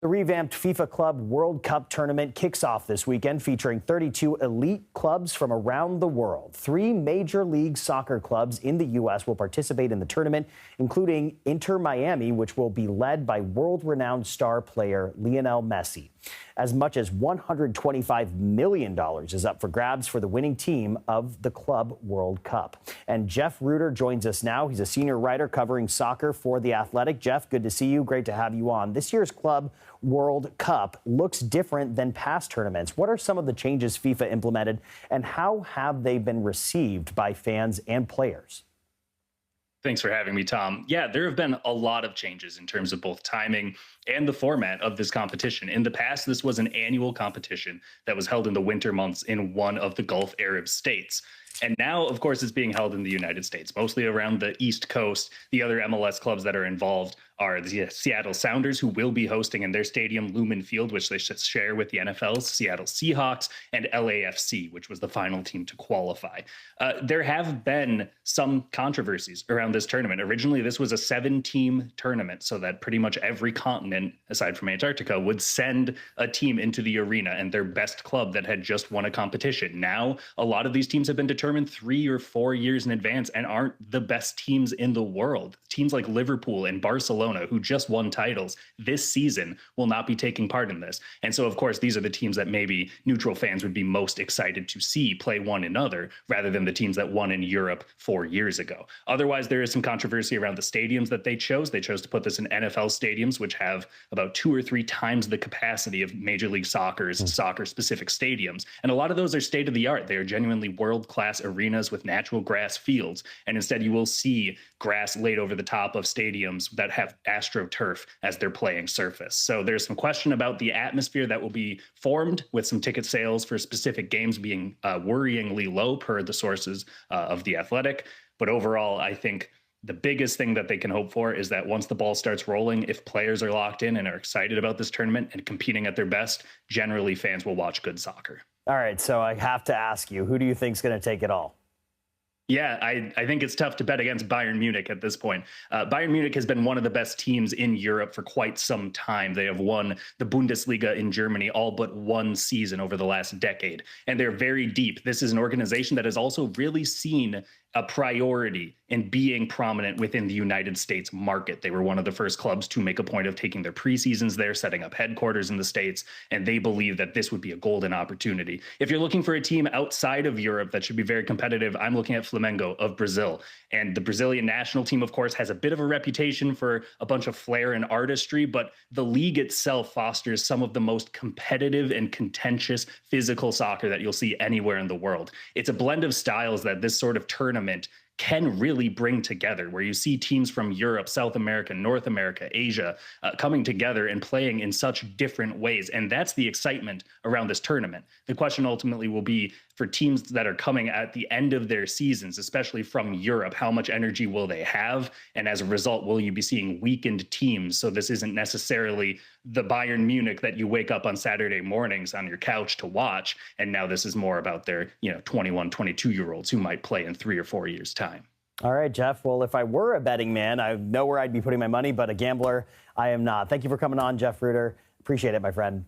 The revamped FIFA Club World Cup tournament kicks off this weekend, featuring 32 elite clubs from around the world. 3 major league soccer clubs in the U.S. will participate in the tournament, including Inter Miami, which will be led by world-renowned star player Lionel Messi. As much as $125 million is up for grabs for the winning team of the Club World Cup. And Jeff Reuter joins us now. He's a senior writer covering soccer for The Athletic. Jeff, good to see you. Great to have you on. This year's Club World Cup looks different than past tournaments. What are some of the changes FIFA implemented, and how have they been received by fans and players? Thanks for having me, Tom. Yeah, there have been a lot of changes in terms of both timing and the format of this competition. In the past, this was an annual competition that was held in the winter months in one of the Gulf Arab states. And now, of course, it's being held in the United States, mostly around the East Coast. The other MLS clubs that are involved are the Seattle Sounders, who will be hosting in their stadium Lumen Field, which they should share with the NFL's Seattle Seahawks, and LAFC, which was the final team to qualify. There have been some controversies around this tournament. Originally, this was a 7-team tournament, so that pretty much every continent, aside from Antarctica, would send a team into the arena and their best club that had just won a competition. Now, a lot of these teams have been determined 3 or 4 years in advance and aren't the best teams in the world. Teams like Liverpool and Barcelona, who just won titles this season, will not be taking part in this. And so, of course, these are the teams that maybe neutral fans would be most excited to see play one another, rather than the teams that won in Europe 4 years ago. Otherwise, there is some controversy around the stadiums that they chose. They chose to put this in NFL stadiums, which have about 2 or 3 times the capacity of Major League Soccer's soccer-specific stadiums. And a lot of those are state-of-the-art. They are genuinely world-class arenas with natural grass fields. And instead, you will see grass laid over the top of stadiums that have AstroTurf as their playing surface. So there's some question about the atmosphere that will be formed, with some ticket sales for specific games being worryingly low per the sources of The Athletic. But overall, I think the biggest thing that they can hope for is that once the ball starts rolling, if players are locked in and are excited about this tournament and competing at their best, generally fans will watch good soccer. All right, so I have to ask you, who do you think is going to take it all? Yeah, I think it's tough to bet against Bayern Munich at this point. Bayern Munich has been one of the best teams in Europe for quite some time. They have won the Bundesliga in Germany all but one season over the last decade, and they're very deep. This is an organization that has also really seen a priority in being prominent within the United States market. They were one of the first clubs to make a point of taking their preseasons there, setting up headquarters in the States, and they believe that this would be a golden opportunity. If you're looking for a team outside of Europe that should be very competitive, I'm looking at Flamengo of Brazil. And the Brazilian national team, of course, has a bit of a reputation for a bunch of flair and artistry, but the league itself fosters some of the most competitive and contentious physical soccer that you'll see anywhere in the world. It's a blend of styles that this sort of tournament can really bring together, where you see teams from Europe, South America, North America, Asia coming together and playing in such different ways. And that's the excitement around this tournament. The question ultimately will be, for teams that are coming at the end of their seasons, especially from Europe, how much energy will they have? And as a result, will you be seeing weakened teams? So this isn't necessarily the Bayern Munich that you wake up on Saturday mornings on your couch to watch. And now this is more about their 21, 22-year-olds who might play in 3 or 4 years' time. All right, Jeff. Well, if I were a betting man, I know where I'd be putting my money, but a gambler, I am not. Thank you for coming on, Jeff Reuter. Appreciate it, my friend.